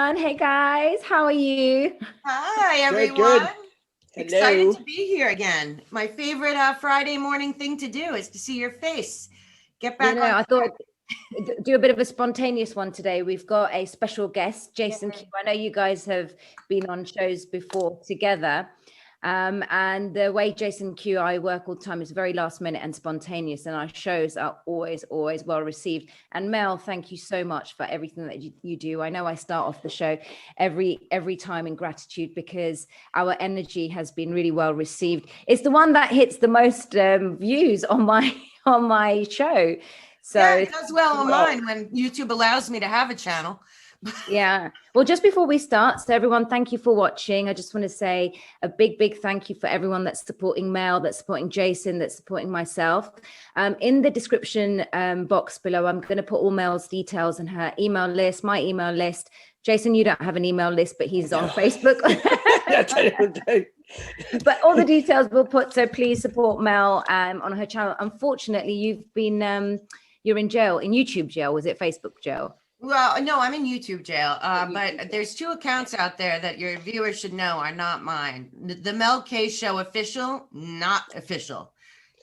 Hey guys, how are you? Hi, Good, everyone. good. Excited Hello. to be here again. My favorite Friday morning thing to do is to see your face. Get back on I track. thought do a bit of a spontaneous one today. We've got a special guest, Jason Q. Yay. I know you guys have been on shows before together. And the way Jason Q I work all the time is very last minute and spontaneous, and our shows are always well received. And Mel, thank you so much for everything that you do. I know I start off the show every time in gratitude because our energy has been really well received. It's the one that hits the most views on my show. So Yeah, it does well on mine when YouTube allows me to have a channel. yeah. Well, just before we start, so everyone, thank you for watching. I just want to say a big thank you for everyone that's supporting Mel, that's supporting Jason, that's supporting myself. In the description box below, I'm going to put all Mel's details and her email list, my email list. Jason, you don't have an email list, but he's on Facebook. But all the details we'll put, so please support Mel on her channel. Unfortunately, you're in jail, in YouTube jail. Was it Facebook jail? Well, no, I'm in YouTube jail, but there's two accounts out there that your viewers should know are not mine. The Mel K Show official, not official.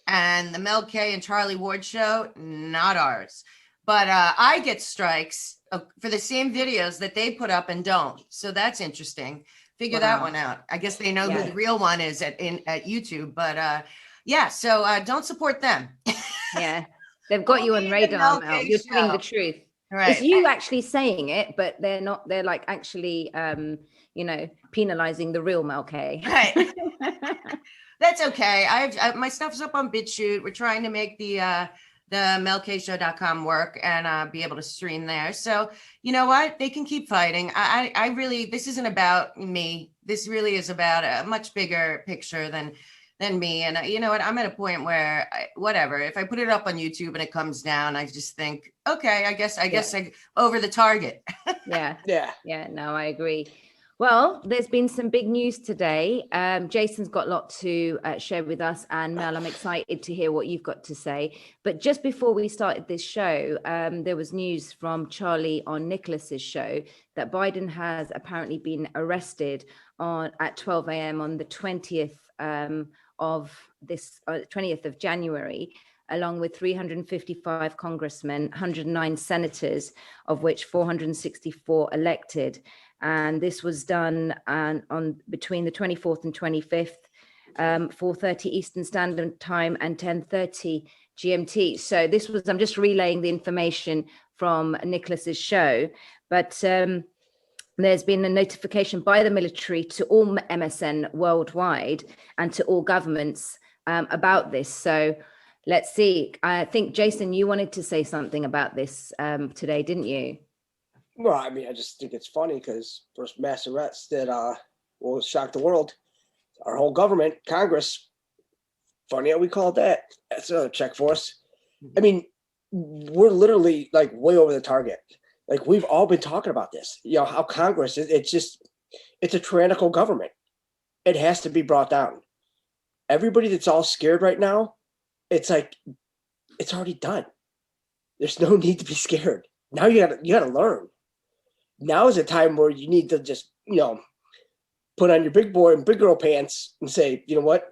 And the Mel K and Charlie Ward Show, not ours. But I get strikes for the same videos that they put up and don't. So that's interesting. Figure that one out. I guess they know who the real one is at YouTube. But yeah, so don't support them. Yeah, they've got you on radar, Mel. You're telling the truth. Right. It's you actually saying it, but they're not. They're like actually, penalizing the real Mel K. Right. That's okay. My stuff's up on BitChute. We're trying to make the melkshow.com work and be able to stream there. So you know what? They can keep fighting. I really, this isn't about me. This really is about a much bigger picture than me. And you know what? I'm at a point where whatever, if I put it up on YouTube and it comes down, I just think, okay, I guess I over the target. Yeah. No, I agree. Well, there's been some big news today. Jason's got a lot to share with us, and Mel, I'm excited to hear what you've got to say. But just before we started this show, there was news from Charlie on Nicholas's show that Biden has apparently been arrested at 12 a.m. on the 20th of this 20th of January, along with 355 congressmen, 109 senators, of which 464 elected. And this was done on between the 24th and 25th, 4:30 Eastern Standard Time and 10:30 GMT. So this was, I'm just relaying the information from Nicholas's show, but there's been a notification by the military to all MSN worldwide and to all governments about this. So let's see. I think, Jason, you wanted to say something about this today, didn't you? Well, I mean, I just think it's funny because first mass arrest that will shock the world. Our whole government, Congress, funny how we call it that. That's a check for us. I mean, we're literally like way over the target. Like we've all been talking about this, you know, how Congress, it's a tyrannical government. It has to be brought down. Everybody that's all scared right now, it's like, it's already done. There's no need to be scared. Now you gotta learn. Now is a time where you need to just, put on your big boy and big girl pants and say, you know what?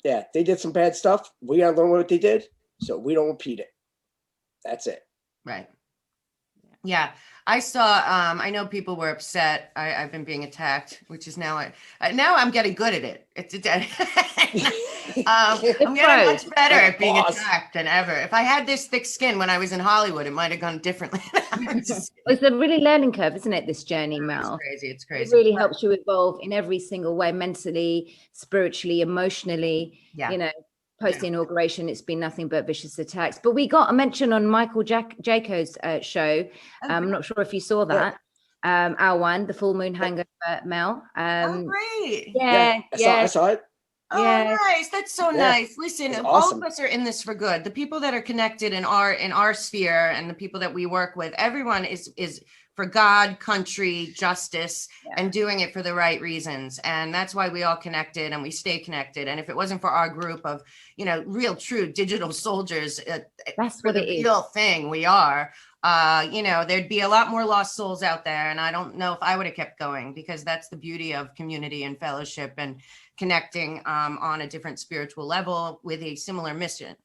Yeah, they did some bad stuff. We gotta learn what they did so we don't repeat it. That's it. Right. Yeah, I saw, I know people were upset. I've been being attacked, which is now I'm getting good at it. I'm getting much better at being attacked than ever. If I had this thick skin when I was in Hollywood, it might have gone differently. It's a really learning curve, isn't it, this journey, Mel? It's crazy. It really helps you evolve in every single way, mentally, spiritually, emotionally, post-inauguration, it's been nothing but vicious attacks. But we got a mention on Michael Jaco's show. I'm not sure if you saw that. Our one, the Full Moon Hangover, Mel. Great. Yeah. I saw it. Oh, nice. That's so nice. Listen, all of us are in this for good. The people that are connected in our sphere and the people that we work with, everyone is for God, country, justice, and doing it for the right reasons. And that's why we all connected and we stay connected. And if it wasn't for our group of, real true digital soldiers, that's what it is. Real thing we are, there'd be a lot more lost souls out there. And I don't know if I would have kept going, because that's the beauty of community and fellowship and connecting on a different spiritual level with a similar mission.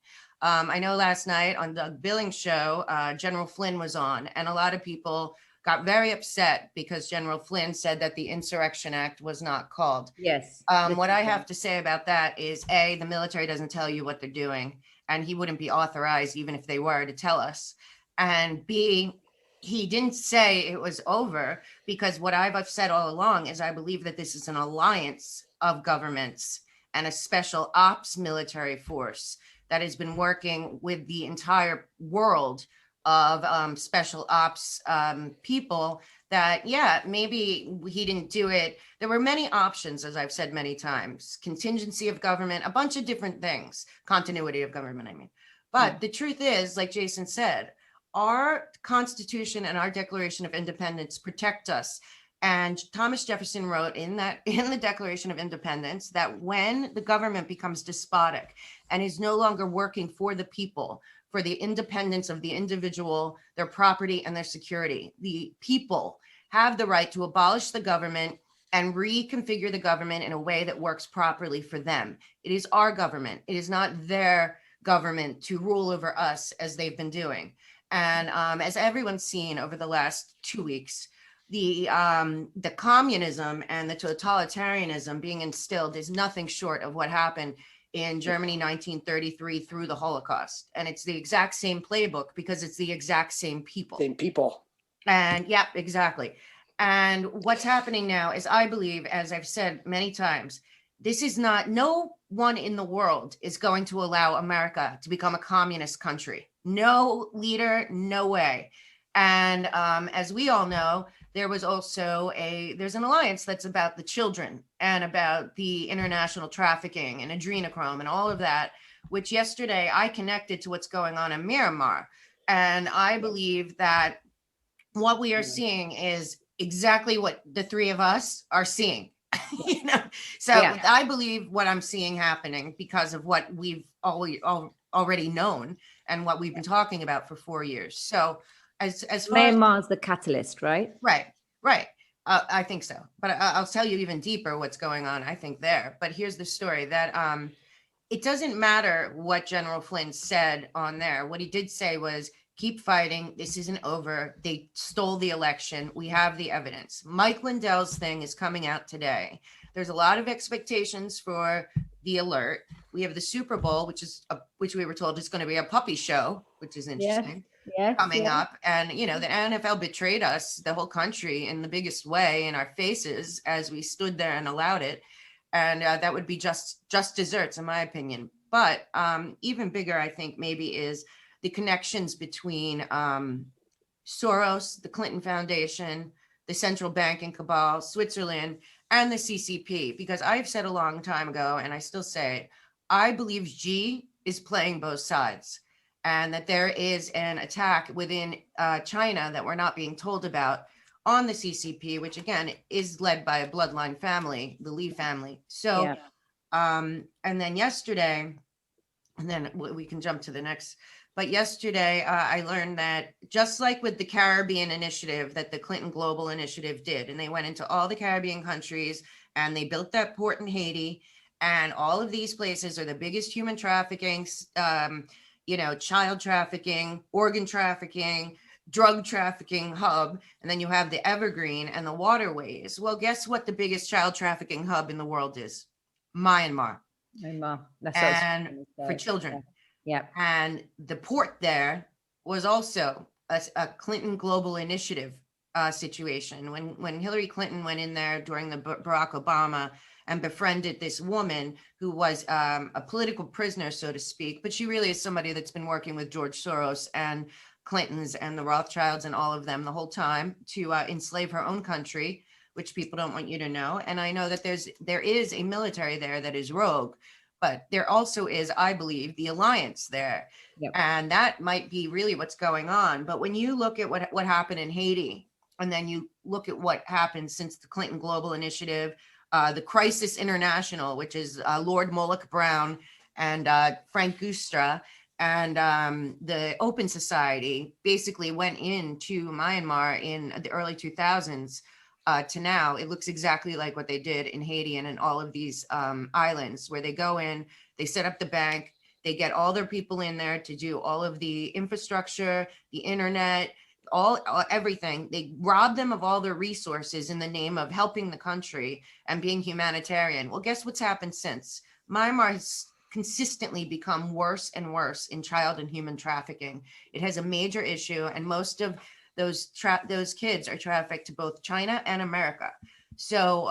I know last night on Doug Billings' show, General Flynn was on, and a lot of people got very upset because General Flynn said that the Insurrection Act was not called. Yes. What I have to say about that is, A, the military doesn't tell you what they're doing, and he wouldn't be authorized even if they were to tell us. And B, he didn't say it was over, because what I've said all along is I believe that this is an alliance of governments and a special ops military force that has been working with the entire world of special ops people that, yeah, maybe he didn't do it. There were many options, as I've said many times, contingency of government, a bunch of different things, continuity of government, I mean. But the truth is, like Jason said, our Constitution and our Declaration of Independence protect us. And Thomas Jefferson wrote in the Declaration of Independence that when the government becomes despotic and is no longer working for the people, for the independence of the individual, their property, and their security, the people have the right to abolish the government and reconfigure the government in a way that works properly for them. It is our government. It is not their government to rule over us as they've been doing. And as everyone's seen over the last 2 weeks, the communism and the totalitarianism being instilled is nothing short of what happened in Germany 1933 through the Holocaust. And it's the exact same playbook because it's the exact same people. Same people. And yeah, exactly. And what's happening now is, I believe, as I've said many times, this is not, no one in the world is going to allow America to become a communist country. No leader, no way. And as we all know, there was also there's an alliance that's about the children and about the international trafficking and adrenochrome and all of that, which yesterday I connected to what's going on in Myanmar. And I believe that what we are seeing is exactly what the three of us are seeing. I believe what I'm seeing happening because of what we've already known and what we've been talking about for 4 years. So as far Myanmar's the catalyst, right? Right. I think so. But I'll tell you even deeper what's going on, I think, there. But here's the story that it doesn't matter what General Flynn said on there. What he did say was, keep fighting. This isn't over. They stole the election. We have the evidence. Mike Lindell's thing is coming out today. There's a lot of expectations for the alert. We have the Super Bowl, which we were told is going to be a puppy show, which is interesting. Coming up. And, the NFL betrayed us, the whole country, in the biggest way in our faces as we stood there and allowed it. And that would be just desserts, in my opinion. But even bigger, I think, maybe is the connections between Soros, the Clinton Foundation, the central banking cabal, Switzerland, and the CCP. Because I've said a long time ago, and I still say it, I believe Xi is playing both sides, and that there is an attack within China that we're not being told about on the CCP, which again is led by a bloodline family, the Li family. So, and then yesterday, and then we can jump to the next. But yesterday, I learned that just like with the Caribbean initiative that the Clinton Global Initiative did, and they went into all the Caribbean countries and they built that port in Haiti, and all of these places are the biggest human trafficking, child trafficking, organ trafficking, drug trafficking hub. And then you have the Evergreen and the waterways. Well, guess what the biggest child trafficking hub in the world is? Myanmar. That's and for children. Yeah. And the port there was also a Clinton Global Initiative situation. When Hillary Clinton went in there during the Barack Obama and befriended this woman who was a political prisoner, so to speak, but she really is somebody that's been working with George Soros and Clintons and the Rothschilds and all of them the whole time to enslave her own country, which people don't want you to know. And I know that there is a military there that is rogue, but there also is, I believe, the alliance there. Yep. And that might be really what's going on. But when you look at what happened in Haiti, and then you look at what happened since the Clinton Global Initiative, the Crisis International, which is Lord Moloch Brown and Frank Gustra, And the Open Society basically went into Myanmar in the early 2000s to now. It looks exactly like what they did in Haiti and in all of these islands, where they go in, they set up the bank, they get all their people in there to do all of the infrastructure, the internet, everything. They rob them of all their resources in the name of helping the country and being humanitarian. Well, guess what's happened since? Myanmar has consistently become worse and worse in child and human trafficking. It has a major issue, and most of those kids are trafficked to both China and America. So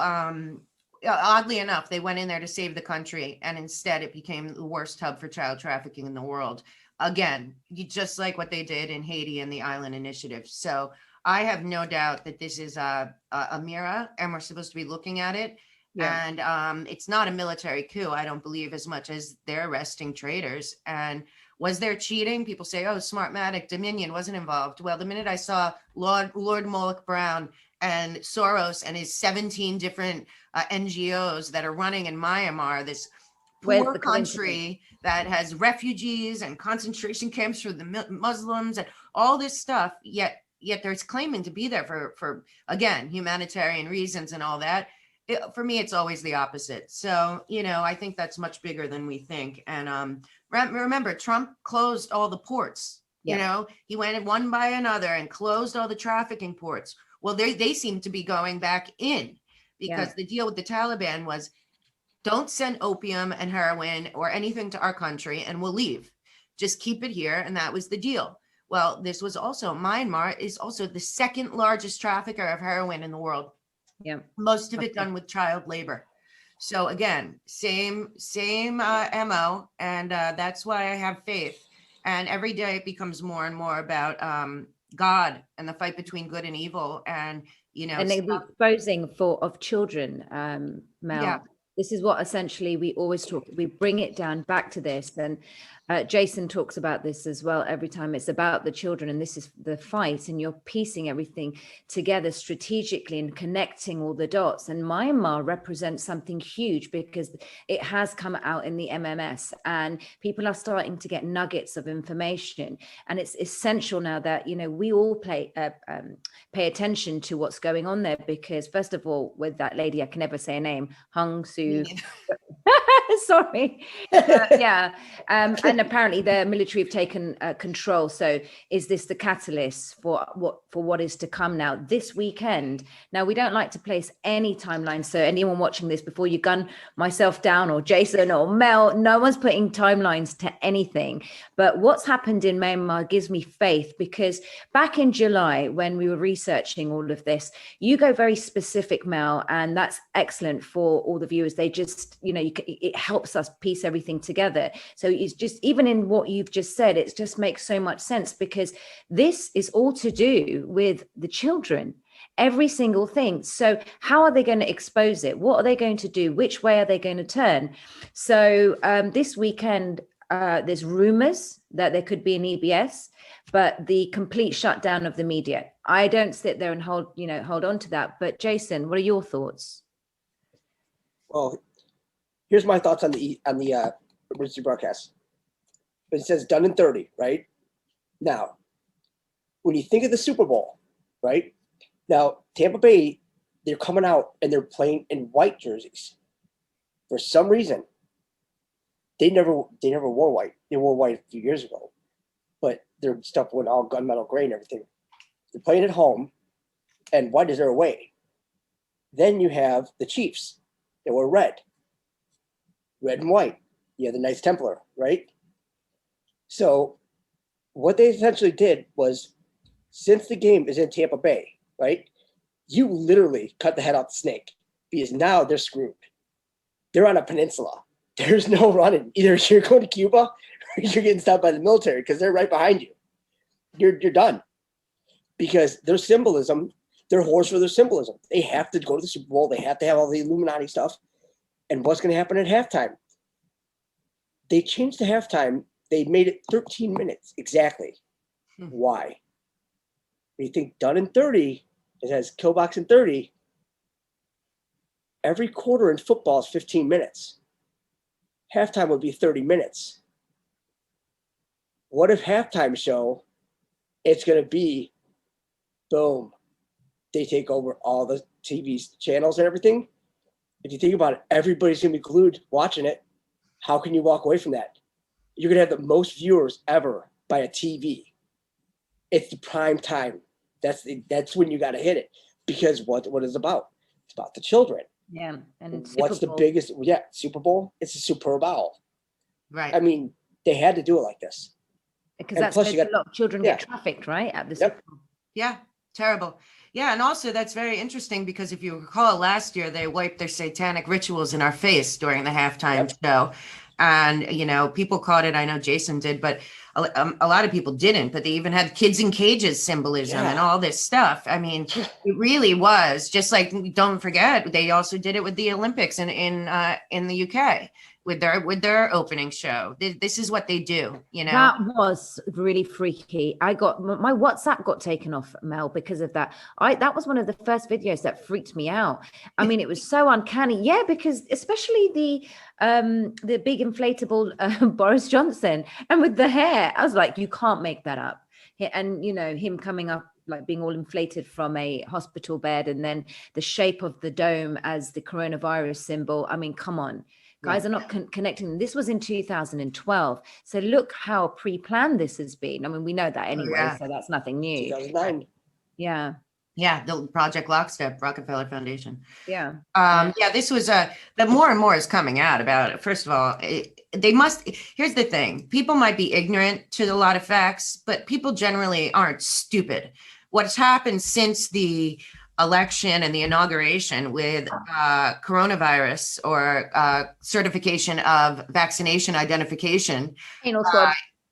oddly enough, they went in there to save the country, and instead it became the worst hub for child trafficking in the world. Again, just like what they did in Haiti and the Island Initiative. So I have no doubt that this is a mirror, and we're supposed to be looking at it. Yeah. And it's not a military coup, I don't believe, as much as they're arresting traitors. And was there cheating? People say, oh, Smartmatic Dominion wasn't involved. Well, the minute I saw Lord Moloch Brown and Soros and his 17 different NGOs that are running in Myanmar, this poor country that has refugees and concentration camps for the Muslims and all this stuff, yet they're claiming to be there for again, humanitarian reasons and all that. For me, it's always the opposite. So, I think that's much bigger than we think. And remember, Trump closed all the ports. Yeah. He went one by another and closed all the trafficking ports. Well, they seem to be going back in because the deal with the Taliban was, don't send opium and heroin or anything to our country and we'll leave. Just keep it here. And that was the deal. Well, Myanmar is also the second largest trafficker of heroin in the world. Yeah, most of it done with child labor. So again, same MO, and that's why I have faith. And every day it becomes more and more about God and the fight between good and evil, and and the exposing of children. Mel, yeah. This is what essentially we always talk. We bring it down back to this, and Jason talks about this as well every time. It's about the children, and this is the fight, and you're piecing everything together strategically and connecting all the dots. And Myanmar represents something huge because it has come out in the MMS, and people are starting to get nuggets of information. And it's essential now that we all pay attention to what's going on there, because first of all, with that lady, I can never say a name, Hung Suu. Sorry. And apparently the military have taken control. So is this the catalyst for what is to come now this weekend? Now, we don't like to place any timelines. So anyone watching this, before you gun myself down or Jason or Mel, no one's putting timelines to anything. But what's happened in Myanmar gives me faith, because back in July, when we were researching all of this, you go very specific, Mel, and that's excellent for all the viewers. They just, it helps us piece everything together. So it's just, even in what you've just said, it just makes so much sense, because this is all to do with the children, every single thing. So how are they going to expose it? What are they going to do? Which way are they going to turn? So this weekend, there's rumors that there could be an EBS, but the complete shutdown of the media. I don't sit there and hold on to that. But Jason, what are your thoughts? Well, here's my thoughts on the emergency broadcast. It says done in 30, right? Now, when you think of the Super Bowl, right? Now, Tampa Bay, they're coming out and they're playing in white jerseys. For some reason, they never wore white. They wore white a few years ago, but their stuff went all gunmetal gray and everything. They're playing at home, and white is their away. Then you have the Chiefs. They were red and white. You have the Knights Templar, right? So what they essentially did was, since the game is in Tampa Bay, right, you literally cut the head off the snake, because now they're screwed. They're on a peninsula. There's no running. Either you're going to Cuba or you're getting stopped by the military, because they're right behind you. You're done. Because their symbolism, they're whores for their symbolism. They have to go to the Super Bowl. They have to have all the Illuminati stuff. And what's going to happen at halftime? They changed the halftime. They made it 13 minutes exactly. Why? When you think done in 30, it has Killbox in 30. Every quarter in football is 15 minutes. Halftime would be 30 minutes. what if halftime show, it's going to be, boom, they take over all the TV channels and everything. If you think about it, everybody's going to be glued watching it. How can you walk away from that? You're going to have the most viewers ever by a TV. It's the prime time. That's when you got to hit it, because what is it about? It's about the children. Yeah. And what's the biggest? Yeah, Super Bowl. It's a Super Bowl. Right. I mean, they had to do it like this. Because that's where a lot of children get trafficked, right? At the Super Bowl. Yeah, terrible. Yeah, and also that's very interesting because if you recall last year, they wiped their satanic rituals in our face during the halftime show. And, you know, people caught it. I know Jason did, but a lot of people didn't. But they even had kids in cages symbolism and all this stuff. I mean, it really was just like, don't forget, they also did it with the Olympics in the UK. With their opening show. This is what they do, you know. That was really freaky. My WhatsApp got taken off, Mel, because of that. That was one of the first videos that freaked me out. I mean, it was so uncanny. Yeah, because especially the big inflatable Boris Johnson, and with the hair, I was like, you can't make that up. And you know, him coming up like being all inflated from a hospital bed, and then the shape of the dome as the coronavirus symbol. I mean, come on. Guys are not connecting. This was in 2012. So look how pre-planned this has been. I mean, we know that anyway, so that's nothing new. 2009. Yeah. Yeah, the Project Lockstep, Rockefeller Foundation. Yeah. This was that more and more is coming out about it. First of all, here's the thing. People might be ignorant to a lot of facts, but people generally aren't stupid. What's happened since the election and the inauguration with coronavirus or certification of vaccination identification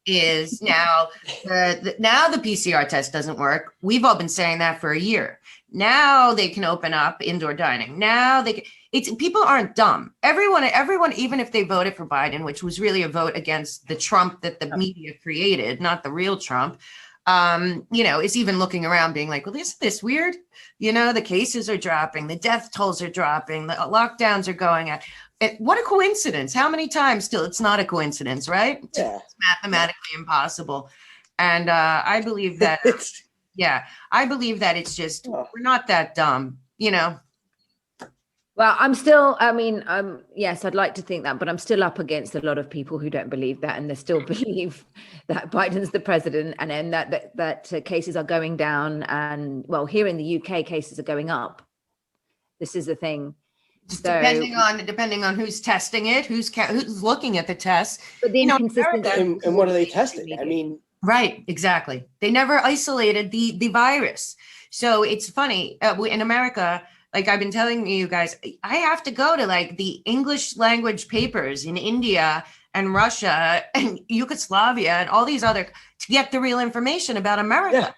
is now the PCR test doesn't work. We've all been saying that for a year. Now they can open up indoor dining. Now people aren't dumb. Everyone, even if they voted for Biden, which was really a vote against the Trump that the media created, not the real Trump, you know, is even looking around being like, well, isn't this weird? You know, the cases are dropping, the death tolls are dropping, the lockdowns are going out. What a coincidence. How many times still it's not a coincidence, right? Yeah. It's mathematically impossible. And I believe that, I believe that it's just, we're not that dumb, you know? Well, yes, I'd like to think that, but I'm still up against a lot of people who don't believe that, and they still believe that Biden's the president, and then that cases are going down, and well, here in the UK, cases are going up. This is the thing. So, depending on who's testing it, who's looking at the test. But the inconsistency. And what are they testing? I mean, right, exactly. They never isolated the virus. So it's funny in America. Like I've been telling you guys, I have to go to like the English language papers in India and Russia and Yugoslavia and all these other to get the real information about America.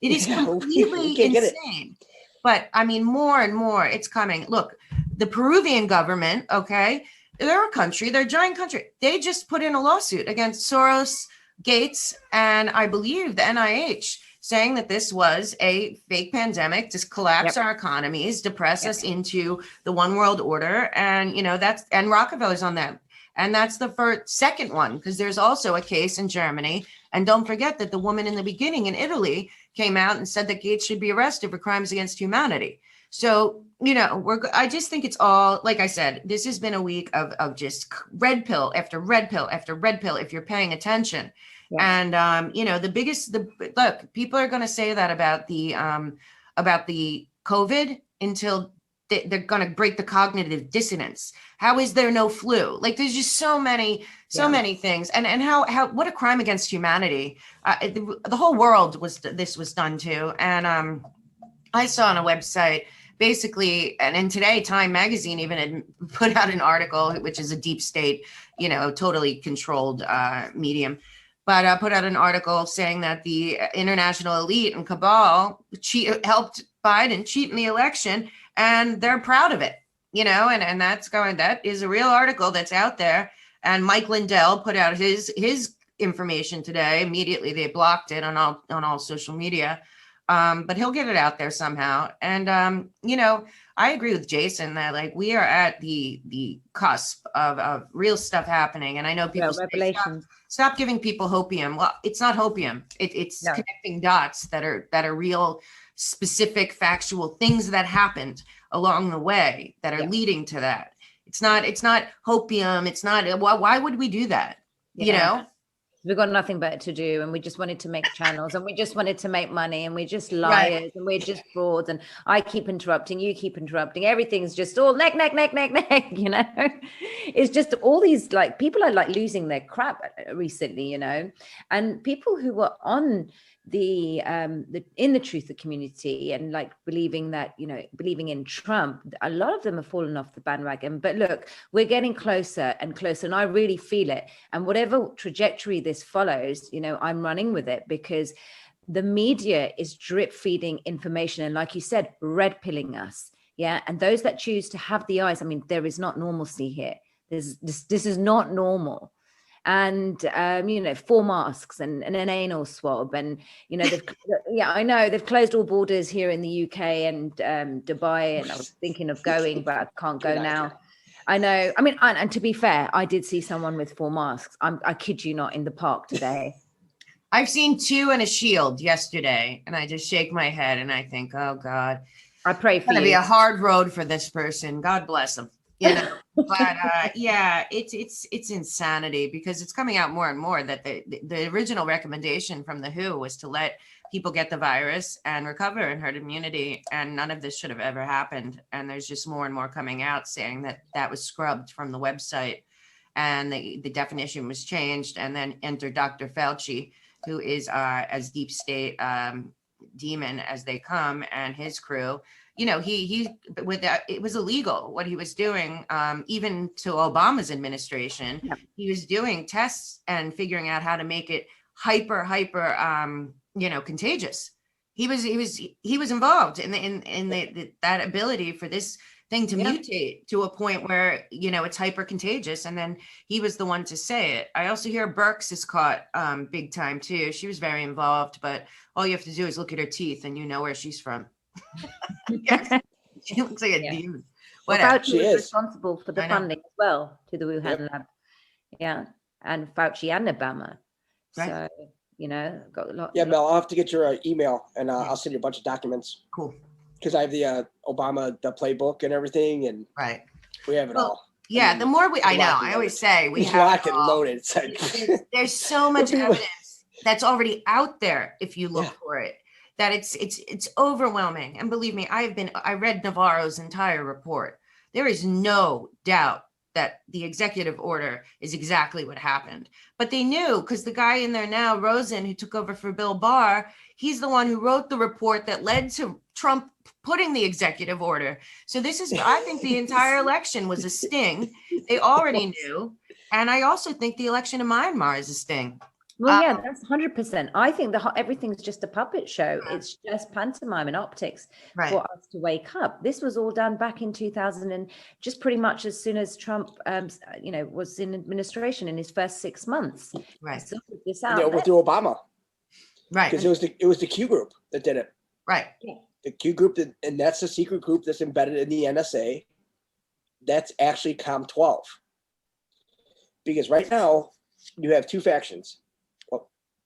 Yeah. It is completely insane. But I mean, more and more it's coming. Look, the Peruvian government, okay, they're a country, they're a giant country. They just put in a lawsuit against Soros, Gates, and I believe the NIH, saying that this was a fake pandemic to collapse our economies, depress us into the one world order. And, you know, and Rockefeller's on that. And that's the second one, because there's also a case in Germany. And don't forget that the woman in the beginning in Italy came out and said that Gates should be arrested for crimes against humanity. So, you know, I just think it's all, like I said, this has been a week of just red pill after red pill after red pill, if you're paying attention. Yeah. And, you know, look, people are going to say that about the COVID until they're going to break the cognitive dissonance. How is there no flu? Like, there's just so many things. And how what a crime against humanity. The whole world this was done to. And I saw on a website, basically, and in today, Time Magazine even had put out an article, which is a deep state, you know, totally controlled medium. But put out an article saying that the international elite and cabal helped Biden cheat in the election, and they're proud of it, you know, and that is a real article that's out there. And Mike Lindell put out his information today. Immediately they blocked it on all social media. But he'll get it out there somehow. And you know, I agree with Jason that like we are at the cusp of real stuff happening. And I know people say, revelations. stop giving people hopium. Well, it's not hopium. It's No. connecting dots that are real, specific, factual things that happened along the way that are leading to that. It's not hopium. It's not. Why would we do that? You know. We've got nothing better to do, and we just wanted to make channels, and we just wanted to make money, and we're just liars, and we're just frauds, and I keep interrupting, you keep interrupting, everything's just all neck, you know. It's just all these, like, people are like losing their crap recently, you know, and people who were on the in the truther community and like believing that, you know, believing in Trump, a lot of them have fallen off the bandwagon. But look, we're getting closer and closer, and I really feel it. And whatever trajectory this follows, you know, I'm running with it, because the media is drip feeding information, and like you said, red pilling us. Yeah. And those that choose to have the eyes, I mean, there is not normalcy here. This is not normal. And you know, 4 masks and an anal swab, and you know, I know they've closed all borders here in the UK and Dubai, and I was thinking of going, but I can't go now. I know. I mean, and to be fair, I did see someone with 4 masks. I kid you not, in the park today. I've seen 2 and a shield yesterday, and I just shake my head and I think, oh God, I pray for you. It's gonna be a hard road for this person. God bless him. You know, but yeah, it's insanity, because it's coming out more and more that the original recommendation from the WHO was to let people get the virus and recover in herd immunity, and none of this should have ever happened. And there's just more and more coming out saying that that was scrubbed from the website, and the definition was changed. And then enter Dr. Fauci, who is as deep state demon as they come, and his crew. You know, he with that, it was illegal what he was doing. Even to Obama's administration, he was doing tests and figuring out how to make it hyper, you know, contagious. He was involved in that ability for this thing to mutate to a point where, you know, it's hyper contagious. And then he was the one to say it. I also hear Birx is caught big time too. She was very involved, but all you have to do is look at her teeth and you know where she's from. She looks like a demon. Well, Fauci is responsible for the funding as well to the Wuhan lab. Yeah, and Fauci and Obama. Right. So, you know, got a lot. Yeah, Mel, I'll have to get your email, and I'll send you a bunch of documents. Cool. Because I have the Obama, the playbook and everything, and we have it all. Yeah, I mean, the more I always say we have locked and loaded. It's like, there's so much evidence that's already out there if you look for it. That it's overwhelming. And believe me, I read Navarro's entire report. There is no doubt that the executive order is exactly what happened. But they knew, because the guy in there now, Rosen, who took over for Bill Barr, he's the one who wrote the report that led to Trump putting the executive order. So this is, I think the entire election was a sting. They already knew. And I also think the election in Myanmar is a sting. Well, yeah, that's 100%. I think everything's just a puppet show. It's just pantomime and optics for us to wake up. This was all done back in 2000, and just pretty much as soon as Trump, you know, was in administration in his first 6 months. Right. This out. Yeah, with Obama. Right. Because it was the Q group that did it. Right. Yeah. The Q group, and that's a secret group that's embedded in the NSA. That's actually COM12. Because right now you have 2 factions.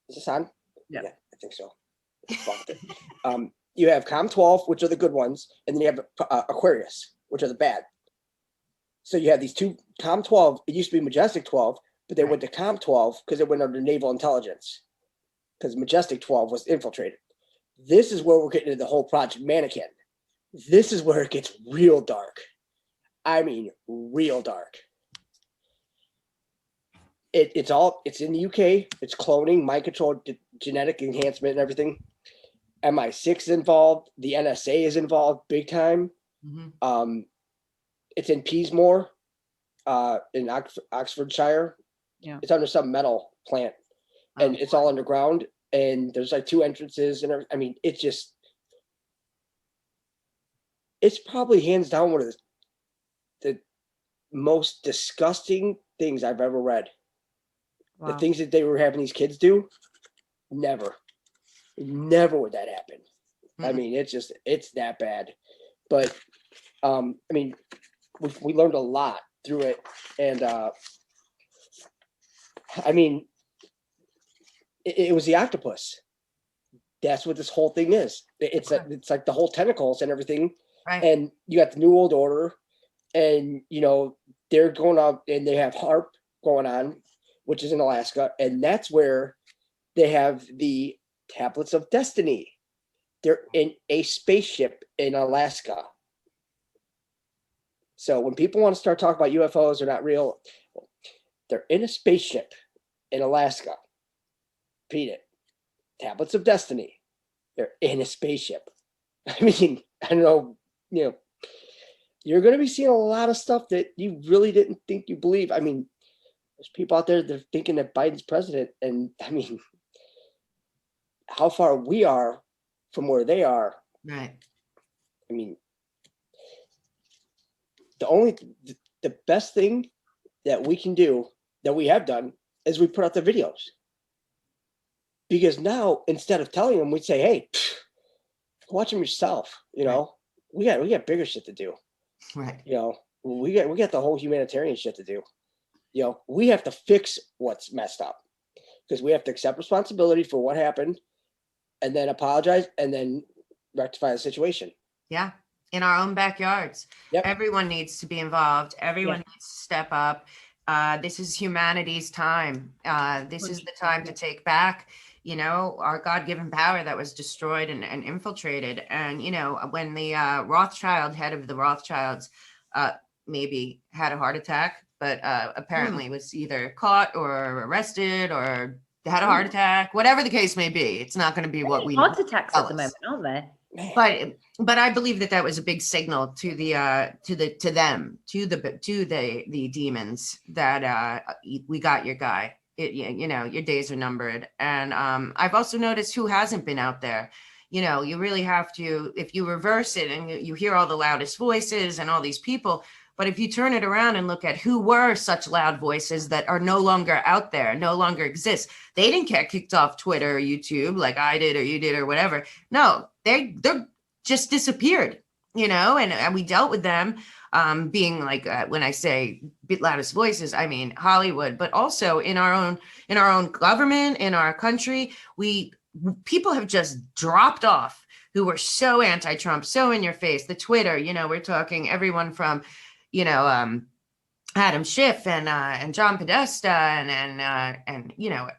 Is this on? Yeah, I think so. You have COM12, which are the good ones, and then you have Aquarius, which are the bad. So you have these 2 COM12. It used to be Majestic 12, but they went to COM12 because it went under naval intelligence, because Majestic 12 was infiltrated. This is where we're getting into the whole Project Mannequin. This is where it gets real dark. I mean, real dark. It's in the UK. It's cloning, mind control, genetic enhancement, and everything. MI6 is involved. The NSA is involved big time. Mm-hmm. It's in Peasmore, in Oxfordshire. Yeah, it's under some metal plant, and it's all underground. And there's like 2 entrances, and I mean, it's probably hands down one of the most disgusting things I've ever read. Wow. The things that they were having these kids do, never would that happen. I mean, it's that bad. But I mean, we learned a lot through it, and I mean, it was the octopus. That's what this whole thing is. It's like the whole tentacles and everything. Right. And you got the New World Order, and they're going out and they have HARP going on, which is in Alaska, and that's where they have the Tablets of Destiny. They're in a spaceship in Alaska. So when people want to start talking about UFOs are not real, they're in a spaceship in Alaska. Repeat it. Tablets of Destiny. They're in a spaceship. I mean, I don't know, you're going to be seeing a lot of stuff that you really didn't think you believe. I mean, there's people out there that are thinking that Biden's president, and I mean, how far we are from where they are. Right. I mean, the best thing that we can do, that we have done, is we put out the videos. Because now, instead of telling them, we'd say, hey, watch them yourself. We got bigger shit to do. Right. We got the whole humanitarian shit to do. We have to fix what's messed up, because we have to accept responsibility for what happened, and then apologize, and then rectify the situation. Yeah. In our own backyards. Yep. Everyone needs to be involved. Everyone needs to step up. This is humanity's time. This is the time to take back, our God-given power that was destroyed and infiltrated. And, when the head of the Rothschilds, maybe had a heart attack, but apparently was either caught or arrested or had a heart attack, whatever the case may be. It's not going to be what we heart attacks at the moment, aren't there? But I believe that was a big signal to the demons that we got your guy. Your days are numbered. And I've also noticed who hasn't been out there. You really have to, if you reverse it and you hear all the loudest voices and all these people, but if you turn it around and look at who were such loud voices that are no longer out there, no longer exist, they didn't get kicked off Twitter or YouTube like I did or you did or whatever. No, they're just disappeared, and we dealt with them being like, when I say bit loudest voices, I mean Hollywood, but also in our own government, in our country, people have just dropped off who were so anti-Trump, so in your face. The Twitter, we're talking everyone from, Adam Schiff and John Podesta and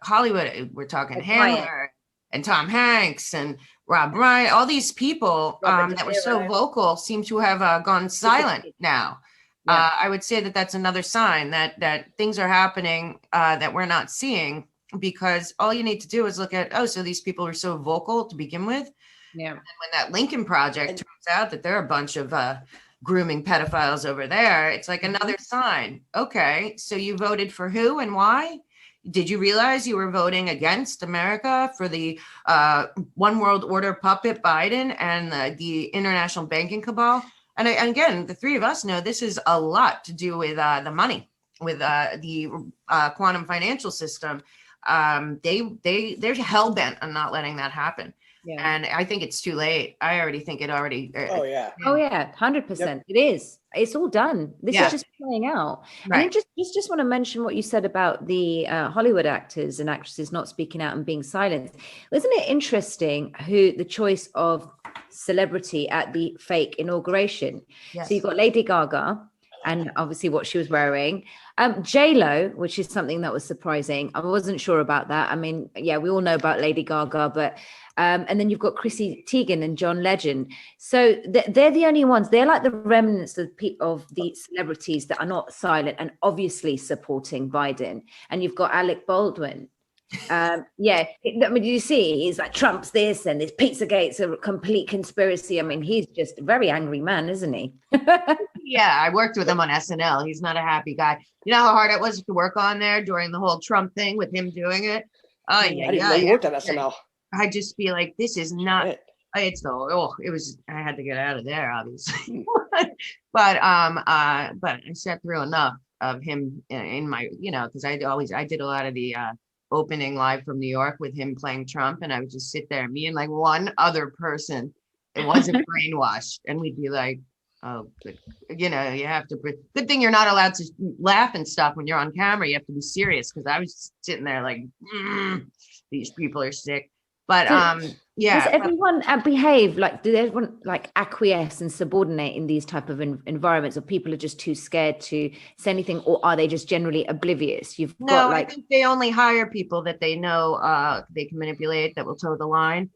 Hollywood. We're talking Handler and Tom Hanks and Rob Bryant. All these people that were so vocal seem to have gone silent now. Yeah. I would say that that's another sign that things are happening that we're not seeing, because all you need to do is look at, so these people were so vocal to begin with. Yeah. And when that Lincoln Project turns out that there are a bunch of grooming pedophiles over there, it's like another sign. Okay, so you voted for who and why? Did you realize you were voting against America for the one world order puppet Biden and the international banking cabal? And again, the three of us know this is a lot to do with the money, with the quantum financial system. They're hell bent on not letting that happen. Yeah. And I think it's too late. I already think it already. Oh yeah, 100%. Yep. It is. It's all done. This is just playing out. Right. And I just want to mention what you said about the Hollywood actors and actresses not speaking out and being silent. Isn't it interesting the choice of celebrity at the fake inauguration? Yes. So you've got Lady Gaga, and obviously what she was wearing. J-Lo, which is something that was surprising. I wasn't sure about that. I mean, we all know about Lady Gaga, but and then you've got Chrissy Teigen and John Legend. So they're the only ones. They're like the remnants of the celebrities that are not silent and obviously supporting Biden. And you've got Alec Baldwin. I mean, you see, he's like, Trump's this and this Pizzagate's a complete conspiracy. I mean, he's just a very angry man, isn't he? Yeah, I worked with him on SNL. He's not a happy guy. You know how hard it was to work on there during the whole Trump thing with him doing it? Oh, yeah. I didn't know you worked on SNL. I'd just be like, this is not, it was, I had to get out of there, obviously. but I sat through enough of him in my, because I did a lot of the opening live from New York with him playing Trump, and I would just sit there, me and like one other person, it wasn't brainwashed. And we'd be like, oh, good. You know, you have to, good thing you're not allowed to laugh and stuff when you're on camera. You have to be serious, because I was sitting there like, these people are sick. But yeah. Does everyone behave like, do everyone like acquiesce and subordinate in these type of environments, or people are just too scared to say anything, or are they just generally oblivious? You've got like, I think they only hire people that they know they can manipulate, that will toe the line.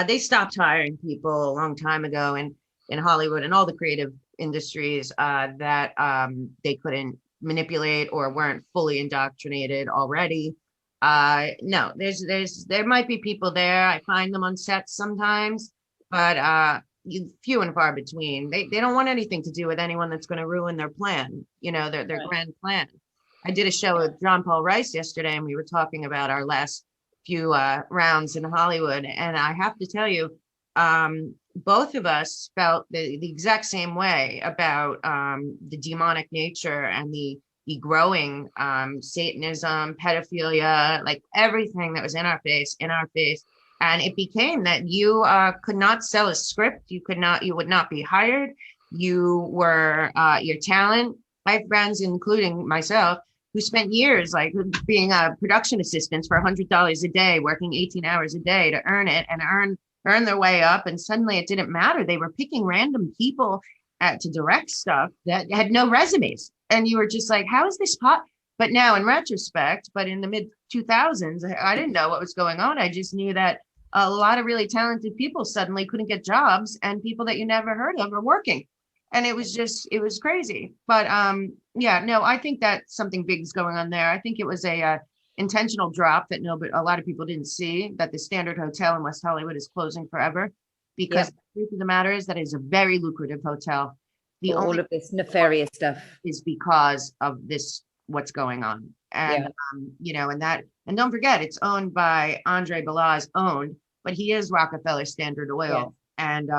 They stopped hiring people a long time ago in Hollywood and all the creative industries that they couldn't manipulate or weren't fully indoctrinated already. No, there might be people there. I find them on sets sometimes, but few and far between. They don't want anything to do with anyone that's going to ruin their plan, you know, their Right. grand plan. I did a show with John Paul Rice yesterday, and we were talking about our last few rounds in Hollywood. And I have to tell you, both of us felt the exact same way about the demonic nature and the growing Satanism, pedophilia, like everything that was in our face. And it became that you could not sell a script. You would not be hired. You were your talent. I have friends, including myself, who spent years like being production assistants for $100 a day, working 18 hours a day to earn it and earn their way up. And suddenly it didn't matter. They were picking random people to direct stuff that had no resumes. And you were just like, how is this But now in retrospect, but in the mid 2000s, I didn't know what was going on. I just knew that a lot of really talented people suddenly couldn't get jobs, and people that you never heard of are working. And it was crazy. But yeah, no, I think that something big is going on there. I think it was a intentional drop that a lot of people didn't see, that the Standard Hotel in West Hollywood is closing forever, because the truth of the matter is that it's a very lucrative hotel. All of this nefarious stuff is because of this, what's going on. And you know, and don't forget, it's owned by Andre Balazs, but he is Rockefeller Standard Oil. And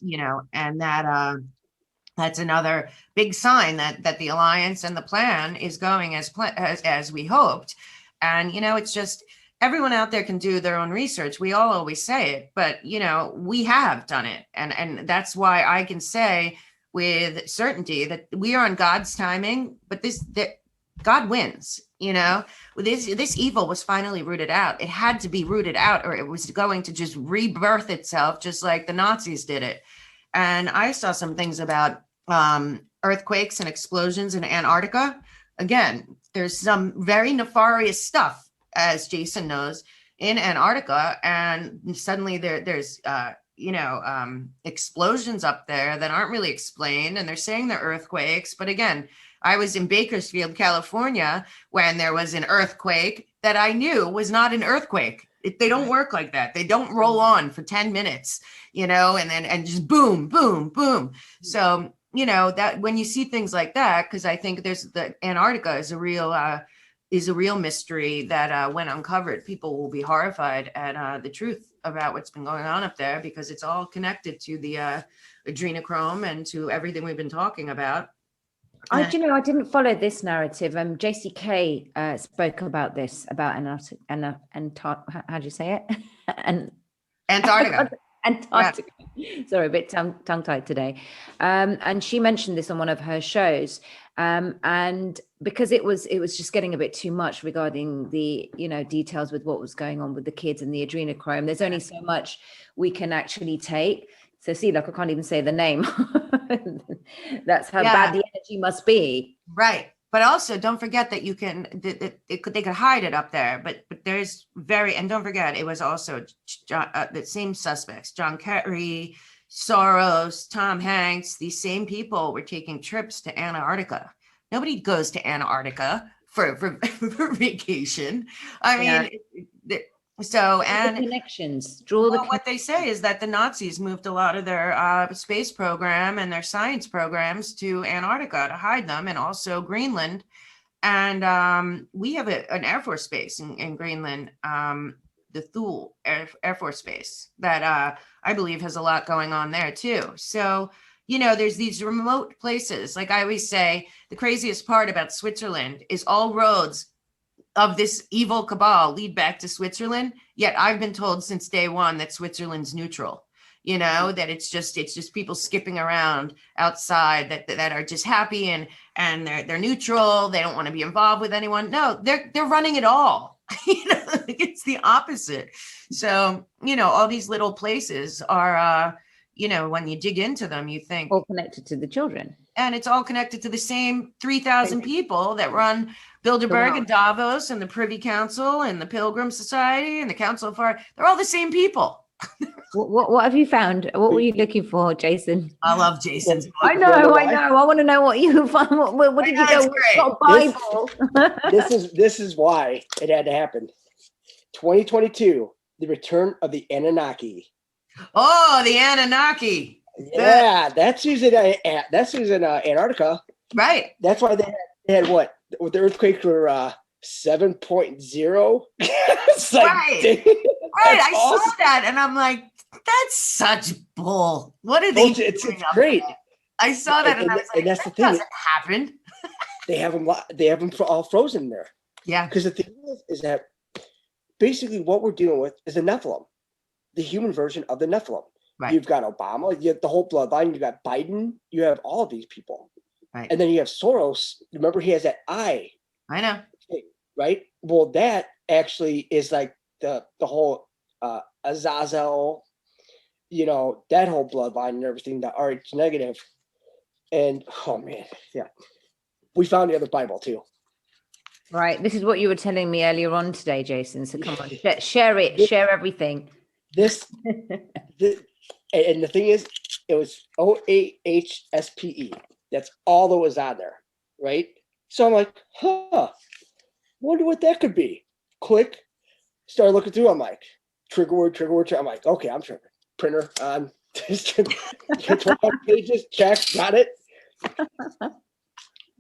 you know, and that's another big sign that the alliance and the plan is going as we hoped. And you know, it's just, everyone out there can do their own research. We all always say it, but you know, we have done it, and that's why I can say with certainty that we are on God's timing. But that God wins. You know, this evil was finally rooted out. It had to be rooted out, or it was going to just rebirth itself, just like the Nazis did it. And I saw some things about earthquakes and explosions in Antarctica. Again, there's some very nefarious stuff, as Jason knows, in Antarctica, and suddenly there's you know, explosions up there that aren't really explained, and they're saying they're earthquakes. But again, I was in Bakersfield, California, when there was an earthquake that I knew was not an earthquake. They don't work like that. They don't roll on for 10 minutes, you know, and just boom, boom, boom. So, you know, that when you see things like that, because I think the Antarctica is a real mystery that when uncovered, people will be horrified at the truth about what's been going on up there, because it's all connected to the adrenochrome and to everything we've been talking about. I didn't follow this narrative. JCK spoke about this, about how do you say it? Antarctica. Antarctica. Yeah. Sorry, a bit tongue-tied today. And she mentioned this on one of her shows. And because it was just getting a bit too much regarding the, you know, details with what was going on with the kids and the adrenochrome. There's only so much we can actually take. So see, like, I can't even say the name. That's how bad the energy must be. Right. But also don't forget that they could hide it up there, but there's and don't forget, it was also the same suspects, John Kerry, Soros, Tom Hanks, these same people were taking trips to Antarctica. Nobody goes to Antarctica for vacation. I mean, so, and the connections, what they say is that the Nazis moved a lot of their space program and their science programs to Antarctica to hide them, and also Greenland. And we have an Air Force base in Greenland, the Thule Air Force Base, that I believe has a lot going on there too. So, you know, there's these remote places. Like I always say, the craziest part about Switzerland is all roads of this evil cabal lead back to Switzerland. Yet I've been told since day one that Switzerland's neutral. you know, that it's just people skipping around outside that are just happy and they're neutral. They don't want to be involved with anyone. No, they're running it all. You know, it's the opposite. So, you know, all these little places are, you know, when you dig into them, you think all connected to the children. And it's all connected to the same 3,000 people that run Bilderberg and Davos and the Privy Council and the Pilgrim Society and the Council of Foreign. They're all the same people. What have you found? What were you looking for, Jason? I love Jason's book. I know. I want to know what you found. What did you go? Got Bible. This is why it had to happen. 2022, the return of the Anunnaki. Oh, the Anunnaki. Yeah, that's who's in Antarctica. Right. That's why they had what? The earthquakes were 7.0. It's like, right. Right. I saw that and I'm like, that's such bull. What are they doing? It's great. I saw that and I was like, that's that the thing. doesn't happen. They have them all frozen there. Yeah. Because the thing is that basically what we're dealing with is the Nephilim, the human version of the Nephilim. Right. You've got Obama, you have the whole bloodline, you got Biden, you have all of these people. Right. And then you have Soros. Remember, he has that eye. I know. Right? Well, that actually is like the whole Azazel, you know, that whole bloodline and everything, the RH negative. And oh man, yeah. We found the other Bible too. Right. This is what you were telling me earlier on today, Jason. So come on, share it, share everything. And the thing is, it was OAHSPE. That's all that was on there, right? So I'm like, wonder what that could be. Click, started looking through. I'm like, trigger word. I'm like, okay, I'm tripping. Printer on. 25 pages, check, got it.